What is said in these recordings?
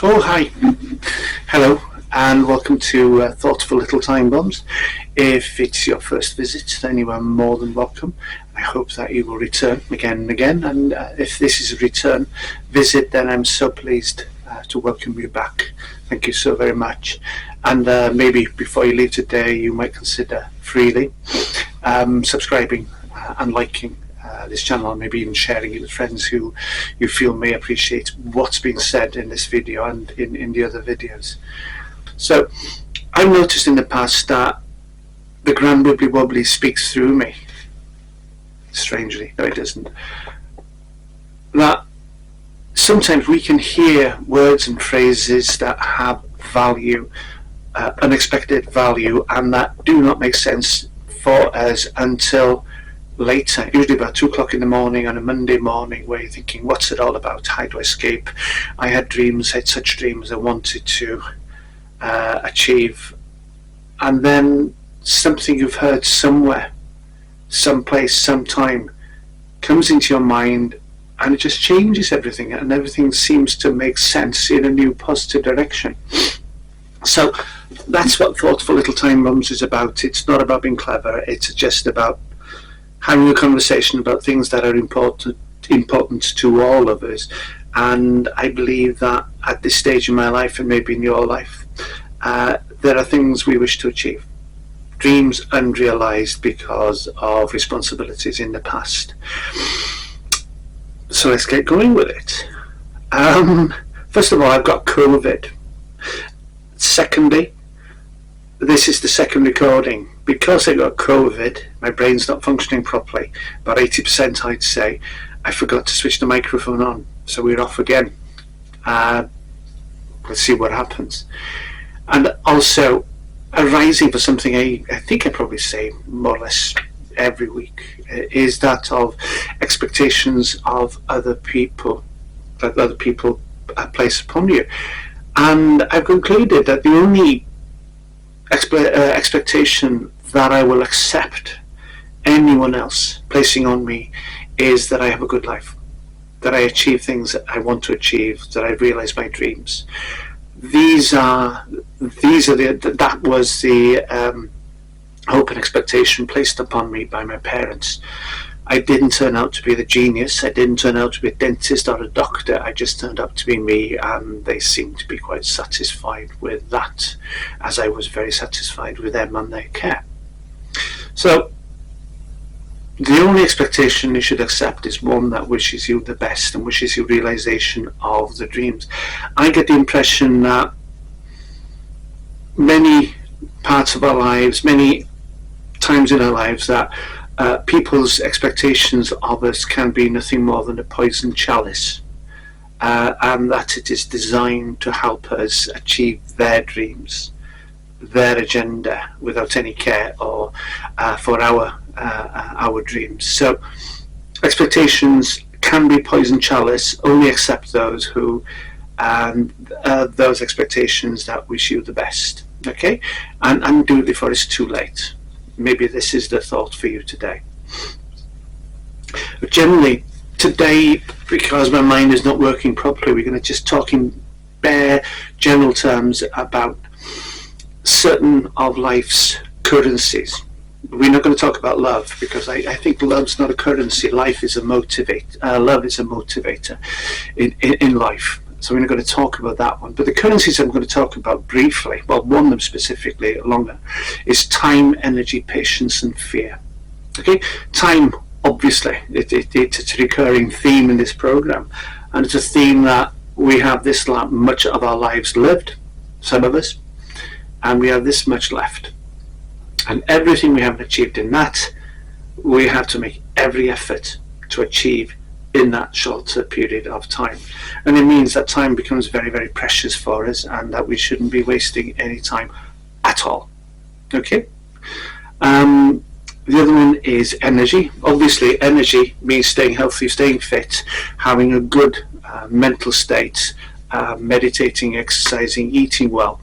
Oh, hi. Hello, and welcome to Thoughtful Little Time Bombs. If it's your first visit, then you are more than welcome. I hope that you will return again and again. And if this is a return visit, then I'm so pleased to welcome you back. Thank you so very much. And maybe before you leave today, you might consider freely subscribing and liking this channel, and maybe even sharing it with friends who you feel may appreciate what's being said in this video and in the other videos. So I've noticed in the past that the Grand Wibbly Wobbly speaks through me. Strangely, no it doesn't. That sometimes we can hear words and phrases that have value, unexpected value, and that do not make sense for us until later, usually about 2 o'clock in the morning on a Monday morning, where you're thinking, what's it all about? How do I escape? I had such dreams I wanted to achieve. And then something you've heard somewhere, someplace, sometime, comes into your mind, and it just changes everything, and everything seems to make sense in a new positive direction. So that's what Thoughtful Little Time Bombs is about. It's not about being clever, it's just about having a conversation about things that are important to all of us. And I believe that at this stage in my life, and maybe in your life, there are things we wish to achieve, dreams unrealized because of responsibilities in the past. So let's get going with it. First of all, I've got COVID. Secondly, this is the second recording. Because I got COVID, my brain's not functioning properly. About 80% I'd say. I forgot to switch the microphone on, so we're off again. Let's see what happens. And also, arising for something I think I probably say more or less every week, is that of expectations of other people, that other people place upon you. And I've concluded that the only expectation that I will accept anyone else placing on me is that I have a good life, that I achieve things that I want to achieve, that I realize my dreams. That was the hope and expectation placed upon me by my parents. I didn't turn out to be the genius. I didn't turn out to be a dentist or a doctor. I just turned out to be me, and they seemed to be quite satisfied with that, as I was very satisfied with them and their care. So the only expectation you should accept is one that wishes you the best and wishes you realization of the dreams. I get the impression that many parts of our lives, many times in our lives, that people's expectations of us can be nothing more than a poison chalice, and that it is designed to help us achieve their dreams, their agenda, without any care or for our dreams. So expectations can be poison chalice. Only accept those who those expectations that wish you the best. Okay, and do it before it's too late. Maybe this is the thought for you today. But generally, today, because my mind is not working properly, we're going to just talk in bare general terms about certain of life's currencies. We're not going to talk about love, because I think love's not a currency. Life is a love is a motivator in life. So we're not going to talk about that one. But the currencies I'm going to talk about briefly, well, one of them specifically longer, is time, energy, patience, and fear. Okay, time, obviously, it's a recurring theme in this program, and it's a theme that we have this much of our lives lived, some of us, and we have this much left. And everything we haven't achieved in that, we have to make every effort to achieve in that shorter period of time. And it means that time becomes very, very precious for us, and that we shouldn't be wasting any time at all. Okay? The other one is energy. Obviously, energy means staying healthy, staying fit, having a good mental state, meditating, exercising, eating well.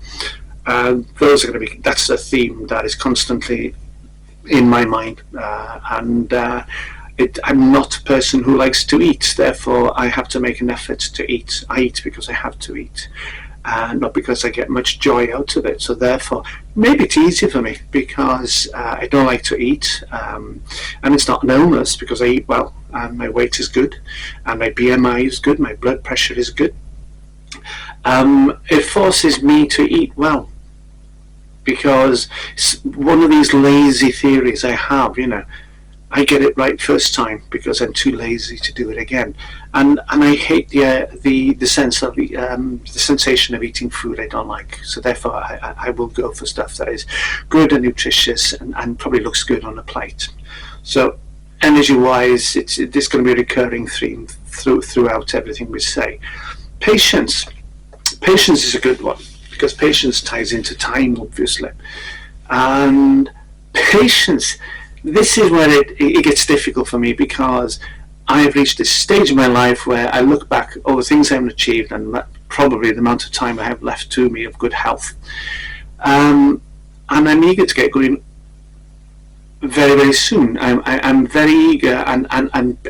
Those are going to be, that's a theme that is constantly in my mind, and I'm not a person who likes to eat, therefore I have to make an effort to eat. I eat because I have to eat. not because I get much joy out of it. So therefore, maybe it's easier for me because I don't like to eat, and it's not an illness because I eat well, and my weight is good, and my BMI is good, my blood pressure is good. It forces me to eat well, because it's one of these lazy theories I have, I get it right first time because I'm too lazy to do it again, and I hate the sense of the sensation of eating food I don't like. So therefore, I will go for stuff that is good and nutritious and probably looks good on a plate. So energy-wise, this is going to be a recurring theme throughout everything we say. Patience is a good one because patience ties into time, obviously, and patience. This is where it gets difficult for me because I've reached this stage in my life where I look back over things I haven't achieved and probably the amount of time I have left to me of good health. And I'm eager to get going very, very soon. I'm very eager and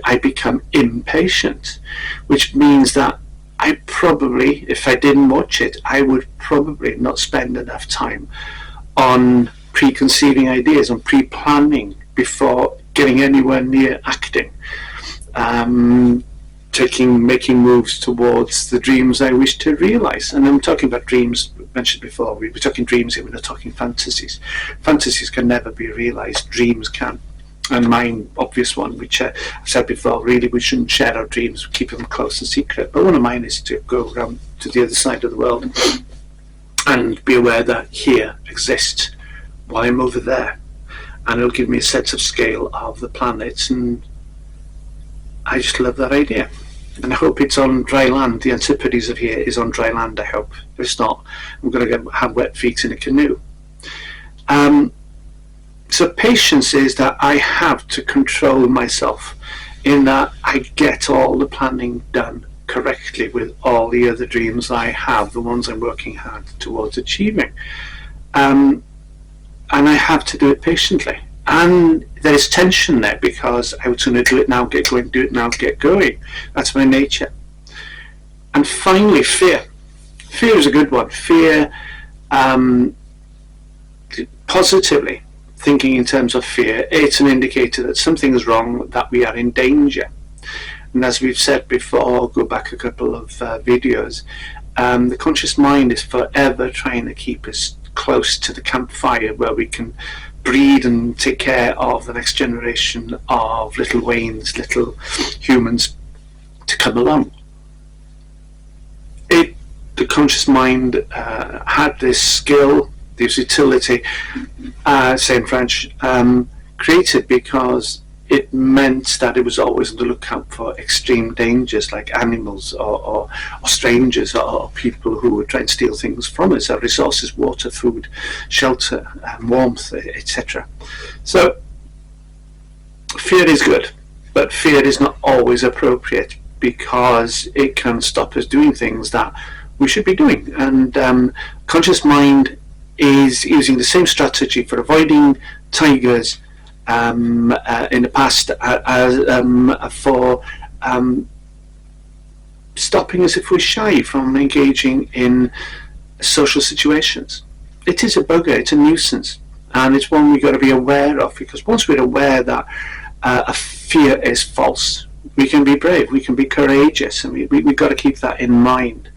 I become impatient, which means that I probably, if I didn't watch it, I would probably not spend enough time on preconceiving ideas, on pre-planning before getting anywhere near acting, making moves towards the dreams I wish to realise. And I'm talking about dreams mentioned before. We're talking dreams here, we're not talking fantasies. Fantasies can never be realised, dreams can. And mine, obvious one, which I said before, really we shouldn't share our dreams, we keep them close and secret. But one of mine is to go around to the other side of the world and be aware that here exists while I'm over there, and it'll give me a sense of scale of the planet, and I just love that idea. And I hope it's on dry land. The Antipodes of here is on dry land, I hope. If it's not, I'm going to have wet feet in a canoe. So patience is that I have to control myself in that I get all the planning done correctly with all the other dreams I have, the ones I'm working hard towards achieving. And I have to do it patiently. And there's tension there because I would sooner do it now, get going, do it now, get going. That's my nature. And finally, fear. Fear is a good one. Fear, positively thinking in terms of fear, it's an indicator that something is wrong, that we are in danger. And as we've said before, go back a couple of videos, the conscious mind is forever trying to keep us close to the campfire where we can breed and take care of the next generation of little Waynes, little humans to come along. The conscious mind had this skill, this utility, say in French, created because it meant that it was always on the lookout for extreme dangers like animals or strangers or people who would try and steal things from us, our resources, water, food, shelter, warmth, etc. So fear is good, but fear is not always appropriate because it can stop us doing things that we should be doing. And conscious mind is using the same strategy for avoiding tigers in the past as for stopping us if we're shy from engaging in social situations. It is a bugger, it's a nuisance, and it's one we've got to be aware of, because once we're aware that a fear is false, we can be brave, we can be courageous, and we've got to keep that in mind.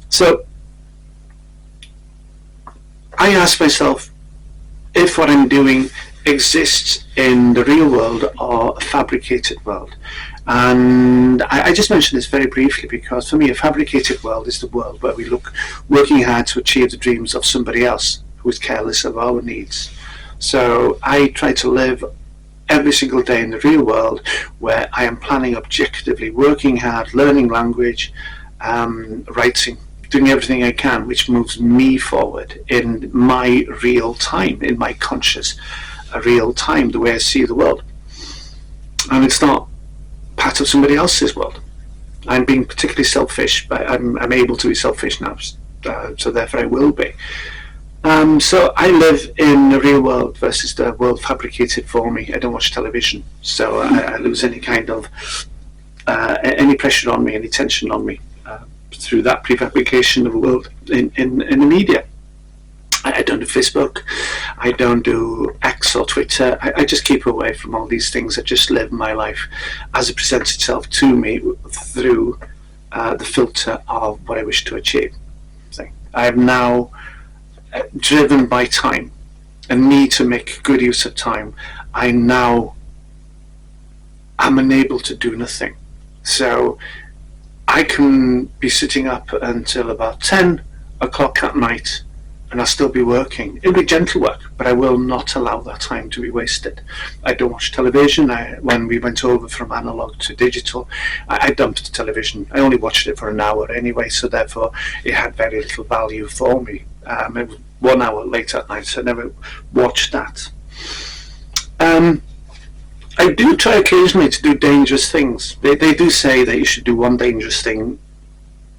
So I ask myself if what I'm doing exists in the real world or a fabricated world. And I just mentioned this very briefly because for me a fabricated world is the world where we look working hard to achieve the dreams of somebody else who is careless of our needs. So I try to live every single day in the real world where I am planning objectively, working hard, learning language, writing, doing everything I can which moves me forward in my real time, in my conscious real time, the way I see the world. And it's not part of somebody else's world. I'm being particularly selfish, but I'm able to be selfish now, so therefore I will be. So I live in the real world versus the world fabricated for me. I don't watch television, so I lose any kind of any pressure on me, any tension on me. through that prefabrication of the world in the media. I don't do Facebook, I don't do X or Twitter. I just keep away from all these things. I just live my life as it presents itself to me through the filter of what I wish to achieve. So I am now driven by time and need to make good use of time. I now am unable to do nothing. So I can be sitting up until about 10 o'clock at night and I'll still be working. It'll be gentle work, but I will not allow that time to be wasted. I don't watch television. When we went over from analog to digital, I dumped the television. I only watched it for an hour anyway, so therefore it had very little value for me. It was 1 hour late at night, so I never watched that. I do try occasionally to do dangerous things. They do say that you should do one dangerous thing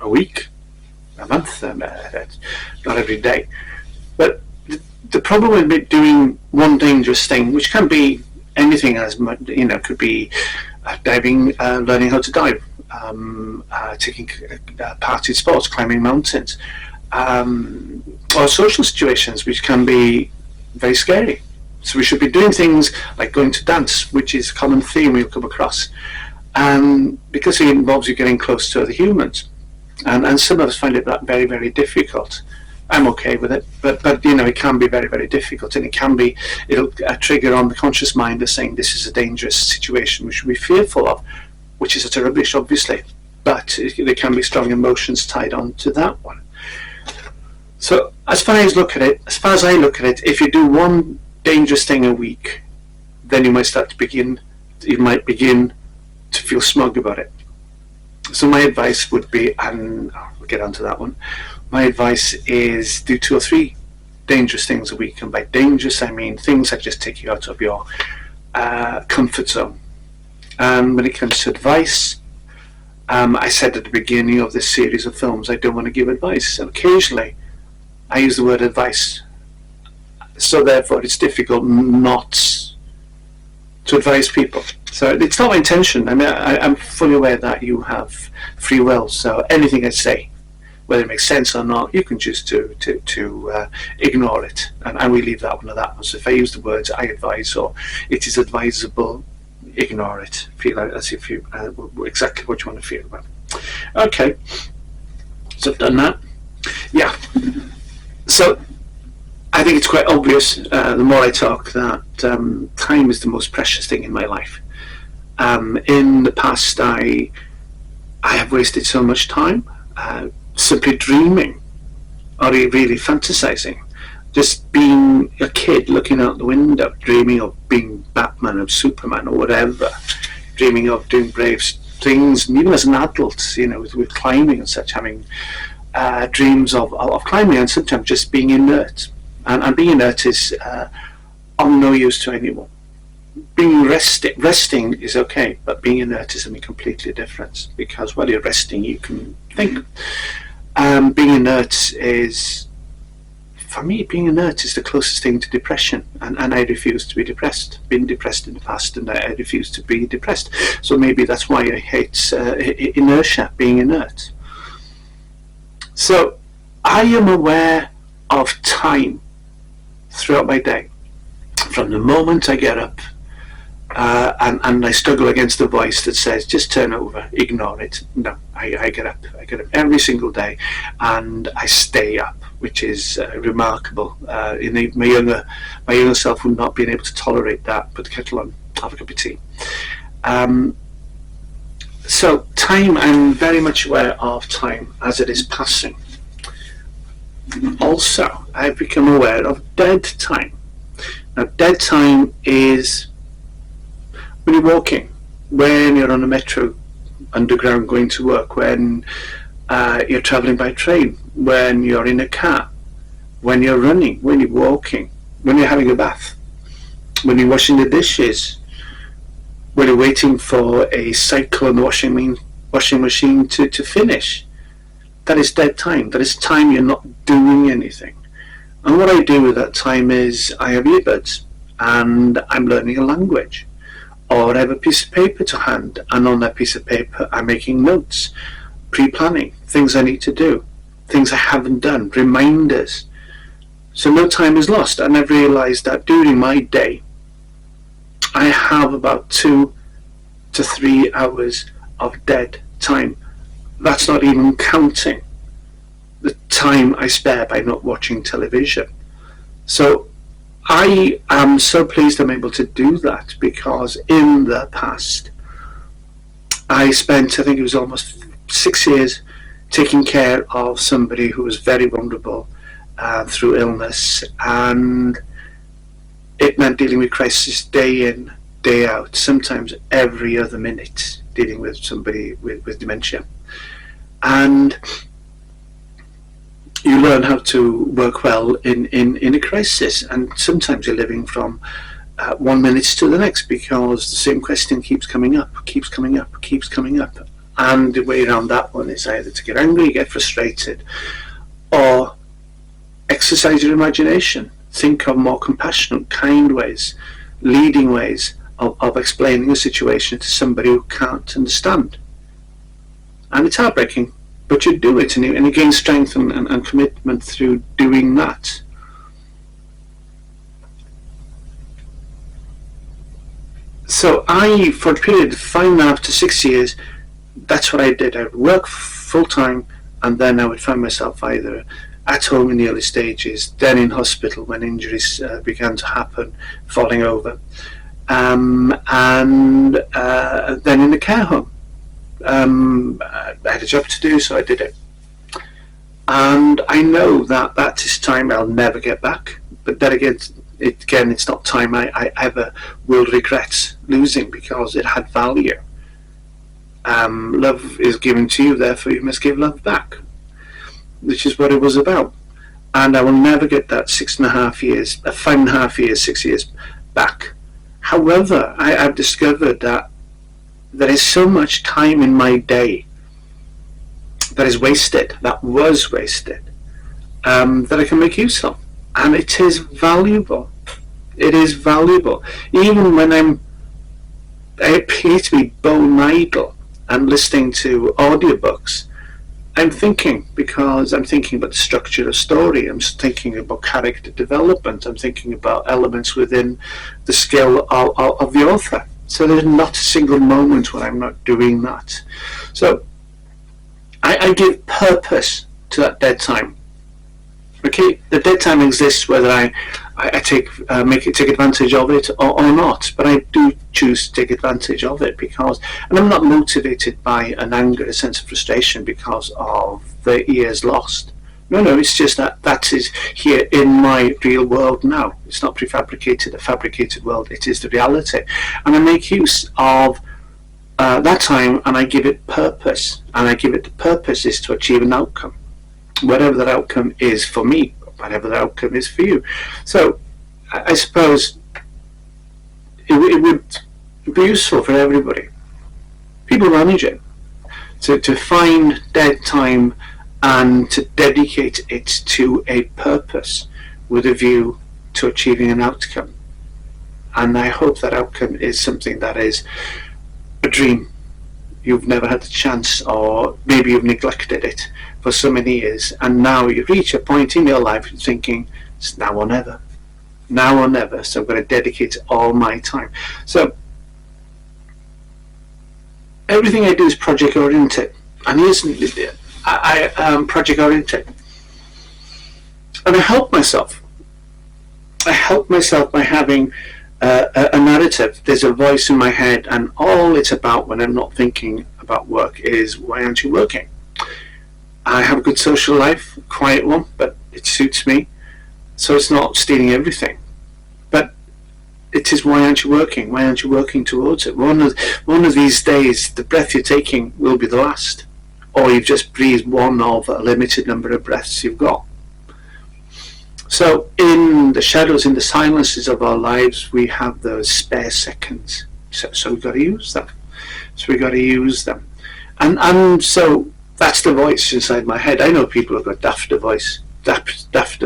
a week, a month, not every day. But the problem with doing one dangerous thing, which can be anything, as could be diving, learning how to dive, taking part in sports, climbing mountains, or social situations, which can be very scary. So we should be doing things like going to dance, which is a common theme you'll come across, because it involves you getting close to other humans. And some of us find it very, very difficult. I'm okay with it, but it can be very, very difficult, and it'll trigger on the conscious mind as saying this is a dangerous situation we should be fearful of, which is utter rubbish, obviously. But there can be strong emotions tied on to that one. So as far as I look at it, if you do one dangerous thing a week, then you might begin to feel smug about it. So my advice would be, and we'll get onto that one, my advice is do 2 or 3 dangerous things a week. And by dangerous, I mean things that just take you out of your comfort zone. And when it comes to advice, I said at the beginning of this series of films, I don't want to give advice. And occasionally, I use the word advice. So therefore, it's difficult not to advise people. So it's not my intention. I mean, I'm fully aware that you have free will. So anything I say, whether it makes sense or not, you can choose to ignore it, and we leave that one at that one. So if I use the words I advise or it is advisable, ignore it. Feel as if you exactly what you want to feel about. Okay, so I've done that. Yeah. So I think it's quite obvious, the more I talk, that time is the most precious thing in my life. In the past, I have wasted so much time simply dreaming, or really fantasizing, just being a kid looking out the window, dreaming of being Batman or Superman or whatever, dreaming of doing brave things, and even as an adult, with climbing and such, having dreams of climbing, and sometimes just being inert. And being inert is of no use to anyone. Resting is okay, but being inert is something completely different, because while you're resting you can think. Being inert is, for me, the closest thing to depression, and I refuse to be depressed. Been depressed in the past, and I refuse to be depressed. So maybe that's why I hate inertia, being inert. So I am aware of time throughout my day, from the moment I get up, and I struggle against the voice that says just turn over, ignore it. No, I get up every single day, and I stay up, which is remarkable. My younger self would not be able to tolerate that. Put the kettle on, have a cup of tea. So time, I'm very much aware of time as it is passing. Also, I've become aware of dead time. Now, dead time is when you're walking, when you're on a metro underground going to work, when you're travelling by train, when you're in a car, when you're running, when you're walking, when you're having a bath, when you're washing the dishes, when you're waiting for a cycle on the washing machine to finish. That is dead time. That is time you're not doing anything. And what I do with that time is I have earbuds and I'm learning a language, or I have a piece of paper to hand, and on that piece of paper I'm making notes, pre-planning, things I need to do, things I haven't done, reminders. So no time is lost. And I've realised that during my day, I have about 2 to 3 hours of dead time. That's not even counting the time I spare by not watching television. So I am so pleased I'm able to do that, because in the past I spent, I think it was almost 6 years, taking care of somebody who was very vulnerable through illness, and it meant dealing with crisis day in, day out, sometimes every other minute, dealing with somebody with dementia. And you learn how to work well in a crisis, and sometimes you're living from 1 minute to the next, because the same question keeps coming up. And the way around that one is either to get angry, get frustrated, or exercise your imagination. Think of more compassionate, kind ways, leading ways of explaining a situation to somebody who can't understand. And it's heartbreaking, but you do it, and you gain strength and commitment through doing that. So I, for a period of 5.5 to 6 years, that's what I did. I would work full time, and then I would find myself either at home in the early stages, then in hospital when injuries began to happen, falling over, and then in the care home. I had a job to do, so I did it. And I know that is time I'll never get back. But then again, it's not time I ever will regret losing, because it had value. Love is given to you, therefore you must give love back, which is what it was about. And I will never get that 6.5 years, 5.5 years, 6 years back. However, I've discovered that there is so much time in my day that is wasted, that was wasted, that I can make use of. And it is valuable. It is valuable. Even when I appear to be bone idle and listening to audiobooks, I'm thinking, because I'm thinking about the structure of story, I'm thinking about character development, I'm thinking about elements within the skill of the author. So there's not a single moment when I'm not doing that. So I give purpose to that dead time. Okay, the dead time exists whether I take advantage of it or not, but I do choose to take advantage of it, because, and I'm not motivated by an anger, a sense of frustration because of the years lost. No, it's just that is here in my real world now. It's not prefabricated, a fabricated world. It is the reality, and I make use of that time, and I give it purpose. And I give it the purpose is to achieve an outcome, whatever that outcome is for me, whatever that outcome is for you. So I suppose it would be useful for everybody, people managing, to find dead time and to dedicate it to a purpose with a view to achieving an outcome. And I hope that outcome is something that is a dream. You've never had the chance, or maybe you've neglected it for so many years, and now you reach a point in your life thinking, it's now or never. Now or never, so I'm going to dedicate all my time. So everything I do is project oriented, and I am project oriented, and I help myself by having a narrative. There's a voice in my head, and all it's about when I'm not thinking about work is, why aren't you working? I have a good social life, a quiet one, but it suits me, so it's not stealing everything. But it is, why aren't you working? Why aren't you working towards it? One of these days, the breath you're taking will be the last, or you've just breathed one of a limited number of breaths you've got. So in the shadows, in the silences of our lives, we have those spare seconds. So we've got to use them. And so that's the voice inside my head. I know people who've got dafter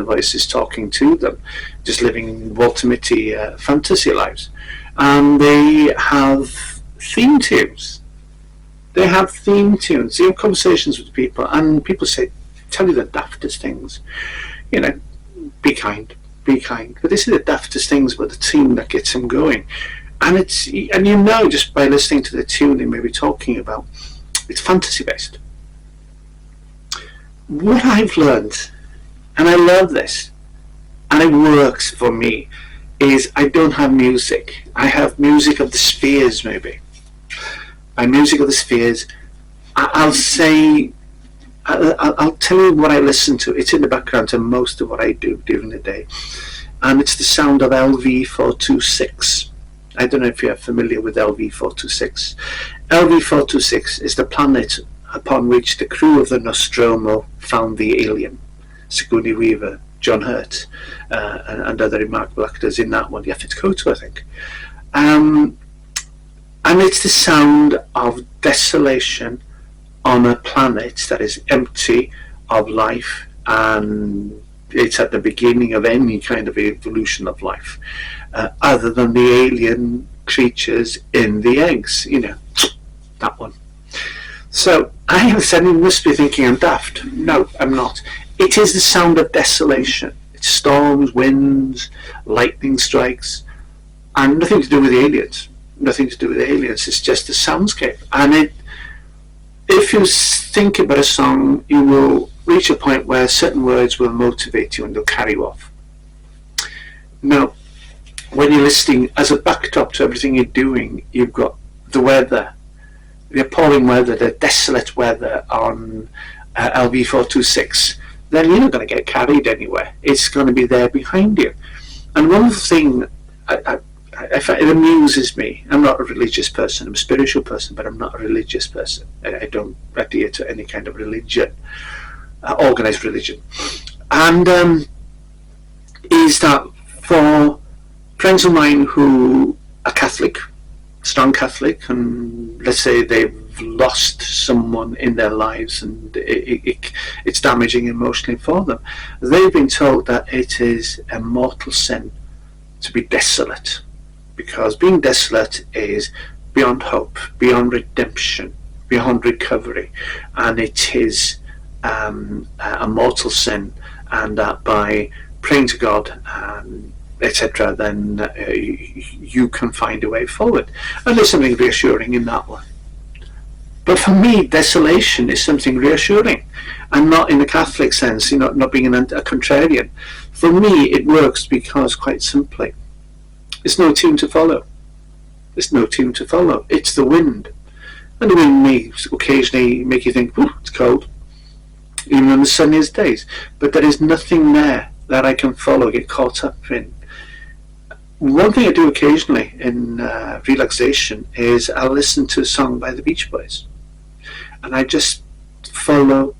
voices talking to them, just living Walter Mitty fantasy lives. And they have theme tunes. They have theme tunes. You have conversations with people, and people tell you the daftest things. You know, be kind, be kind. But they say the daftest things about the tune that gets them going. And just by listening to the tune they may be talking about, it's fantasy based. What I've learned, and I love this, and it works for me, is I don't have music. I have music of the spheres, maybe. By music of the spheres, I'll tell you what I listen to. It's in the background to most of what I do during the day. And it's the sound of LV426. I don't know if you're familiar with LV426. LV426 is the planet upon which the crew of the Nostromo found the alien. Sigourney Weaver, John Hurt, and other remarkable actors in that one. Yaphet Kotto, I think. And it's the sound of desolation on a planet that is empty of life, and it's at the beginning of any kind of evolution of life, other than the alien creatures in the eggs, that one. So I have said, you must be thinking I'm daft. No, I'm not. It is the sound of desolation. It's storms, winds, lightning strikes, and nothing to do with the aliens. Nothing to do with the aliens. It's just a soundscape. And if you think about a song, you will reach a point where certain words will motivate you and they'll carry you off. Now, when you're listening, as a backdrop to everything you're doing, you've got the weather, the appalling weather, the desolate weather on LV426. Then you're not going to get carried anywhere. It's going to be there behind you. And one thing it amuses me. I'm not a religious person. I'm a spiritual person, but I'm not a religious person. I don't adhere to any kind of religion, organized religion. And is that for friends of mine who are Catholic, strong Catholic, and let's say they've lost someone in their lives and it's damaging emotionally for them, they've been told that it is a mortal sin to be desolate, because being desolate is beyond hope, beyond redemption, beyond recovery, and it is a mortal sin, and that by praying to God, etc., then you can find a way forward. And there's something reassuring in that one. But for me, desolation is something reassuring, and not in the Catholic sense, not being a contrarian. For me, it works because, quite simply, there's no tune to follow. There's no tune to follow. It's the wind. And the wind may occasionally make you think, "Ooh, it's cold," even on the sunniest days. But there is nothing there that I can follow, get caught up in. One thing I do occasionally in relaxation is I'll listen to a song by the Beach Boys. And I just follow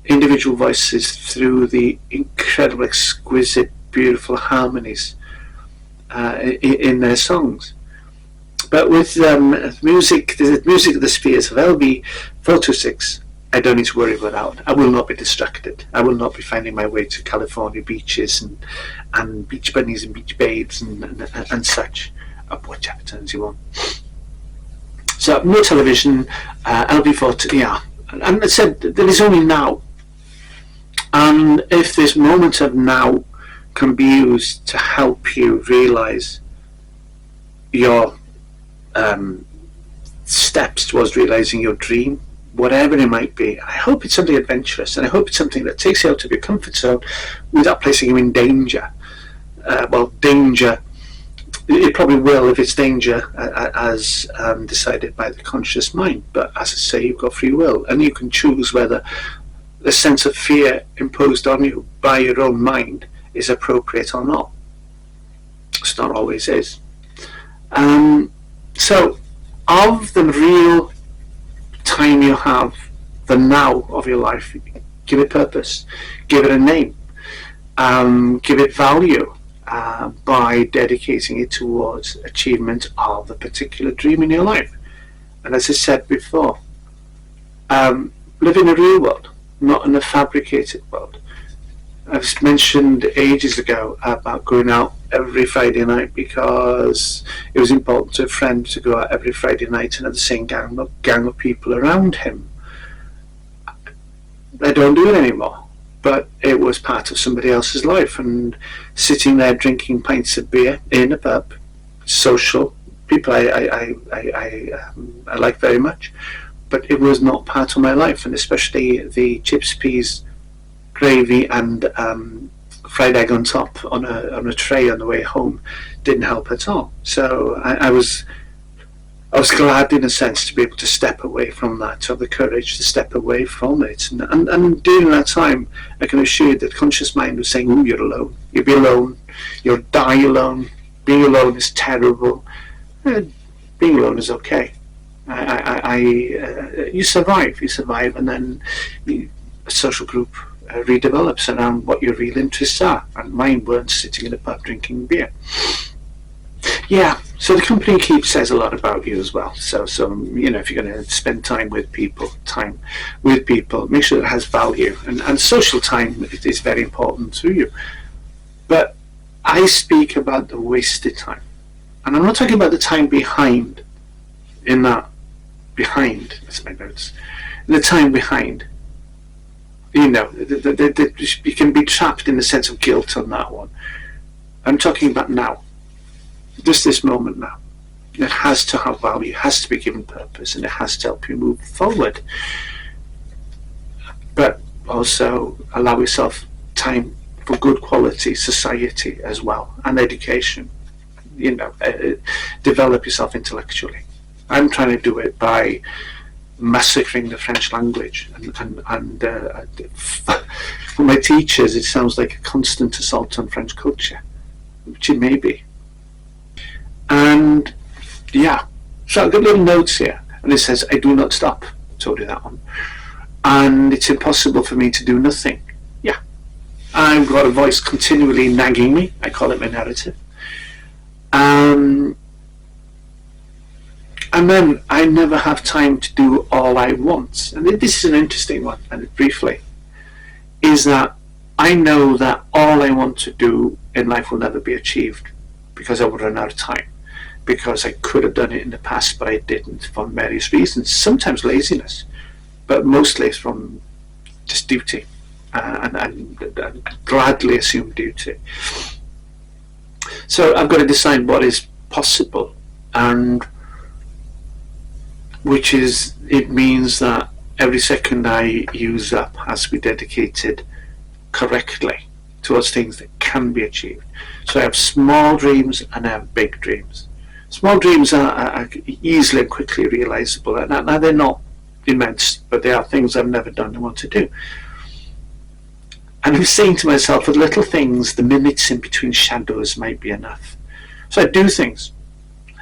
individual voices through the incredible, exquisite, beautiful harmonies in their songs. But with music, the music of the spheres of LV426, I don't need to worry about that. I will not be distracted. I will not be finding my way to California beaches and beach bunnies and beach babes and such. Watch out, turns you on. So no television, LV4, yeah. And I said there is only now. And if this moment of now can be used to help you realise your steps towards realising your dream, whatever it might be, I hope it's something adventurous, and I hope it's something that takes you out of your comfort zone without placing you in danger. Danger, it probably will if it's danger as decided by the conscious mind, but as I say, you've got free will, and you can choose whether the sense of fear imposed on you by your own mind is appropriate or not. It's not always is. So, of the real time you have, the now of your life, give it purpose, give it a name, give it value by dedicating it towards achievement of a particular dream in your life. And as I said before, live in a real world, not in a fabricated world. I've mentioned ages ago about going out every Friday night because it was important to a friend to go out every Friday night and have the same gang of people around him. I don't do it anymore, but it was part of somebody else's life, and sitting there drinking pints of beer in a pub, social people I like very much, but it was not part of my life, and especially the chips, peas, gravy and fried egg on top on a tray on the way home didn't help at all. So I was glad, in a sense, to be able to step away from that, to have the courage to step away from it. And during that time, I can assure you that conscious mind was saying, "Oh, you're alone. You'll be alone. You'll die alone. Being alone is terrible. Being alone is okay. You survive, and then a social group redevelops around what your real interests are. And mine weren't sitting in a pub drinking beer." Yeah, so the company keep says a lot about you as well. So if you're going to spend time with people, make sure it has value, and social time is very important to you. But I speak about the wasted time, and I'm not talking about the time behind. That's my notes. The time behind. You can be trapped in the sense of guilt on that one. I'm talking about now. Just this moment now. It has to have value, it has to be given purpose, and it has to help you move forward. But also allow yourself time for good quality society as well, and education. Develop yourself intellectually. I'm trying to do it by massacring the French language, and for my teachers it sounds like a constant assault on French culture, which it may be. And yeah, so I've got little notes here, and it says, "I do not stop." I told you that one. And it's impossible for me to do nothing. Yeah, I've got a voice continually nagging me. I call it my narrative. And then I never have time to do all I want. And this is an interesting one, and briefly, is that I know that all I want to do in life will never be achieved because I would run out of time. Because I could have done it in the past, but I didn't, for various reasons. Sometimes laziness, but mostly from just duty, and gladly assumed duty. So I've got to decide what is possible, and it means that every second I use up has to be dedicated correctly towards things that can be achieved. So I have small dreams and I have big dreams. Small dreams are easily and quickly realizable. Now they're not immense, but they are things I've never done and want to do. And I'm saying to myself, with little things, the minutes in between shadows might be enough. So I do things.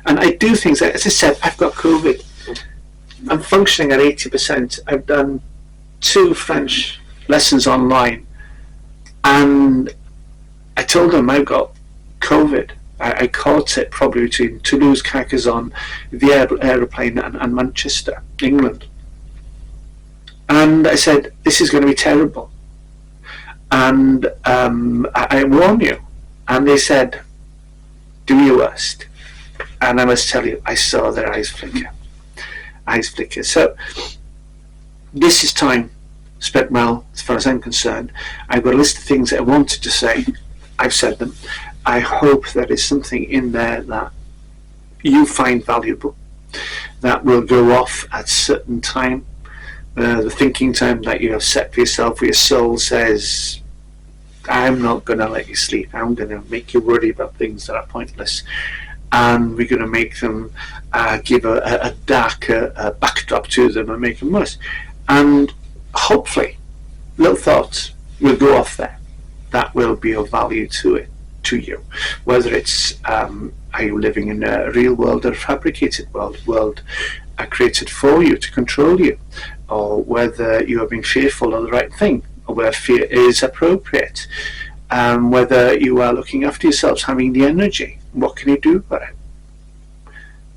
And I do things, as I said, I've got COVID. I'm functioning at 80%. I've done 2 French lessons online. And I told them I've got COVID. I caught it probably between Toulouse, Carcassonne, the aeroplane, and Manchester, England. And I said, this is going to be terrible. And I warn you. And they said, do your worst. And I must tell you, I saw their eyes flicker. So this is time spent well, as far as I'm concerned. I've got a list of things that I wanted to say. I've said them. I hope there is something in there that you find valuable, that will go off at a certain time, the thinking time that you have set for yourself, where your soul says, I'm not going to let you sleep, I'm going to make you worry about things that are pointless, and we're going to make them give a darker backdrop to them and make them worse. And hopefully little thoughts will go off there that will be of value to you, whether it's are you living in a real world or a fabricated world created for you to control you, or whether you are being fearful of the right thing, or where fear is appropriate, whether you are looking after yourselves, having the energy. What can you do about it?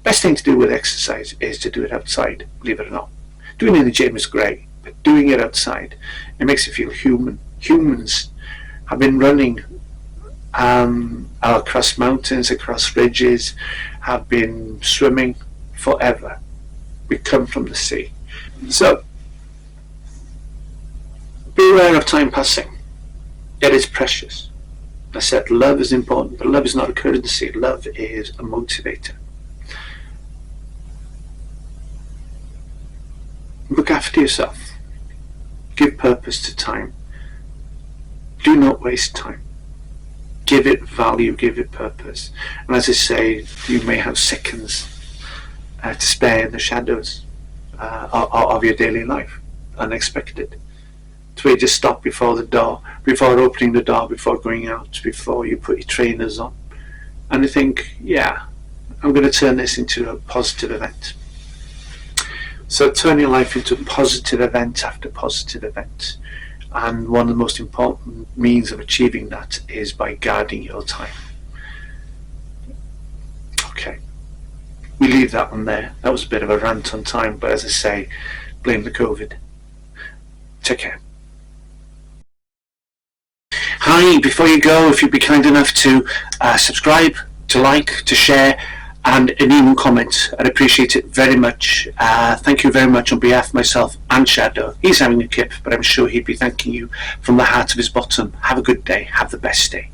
Best thing to do with exercise is to do it outside, believe it or not. Doing it in the gym is great, but doing it outside, it makes you feel human. Humans have been running across mountains, across ridges, have been swimming forever. We come from the sea. So, beware of time passing. It is precious. I said love is important, but love is not a currency. Love is a motivator. Look after yourself. Give purpose to time. Do not waste time. Give it value, give it purpose. And as I say, you may have seconds to spare in the shadows of your daily life, unexpected. So you just stop before the door, before opening the door, before going out, before you put your trainers on, and you think, yeah, I'm going to turn this into a positive event. So turn your life into positive event after positive event. And one of the most important means of achieving that is by guarding your time. Okay, we leave that one there. That was a bit of a rant on time, but as I say, blame the COVID. Take care. Hi, before you go, if you'd be kind enough to subscribe, to like, to share, and even comment, I'd appreciate it very much. Thank you very much on behalf of myself and Shadow. He's having a kip, but I'm sure he'd be thanking you from the heart of his bottom. Have a good day. Have the best day.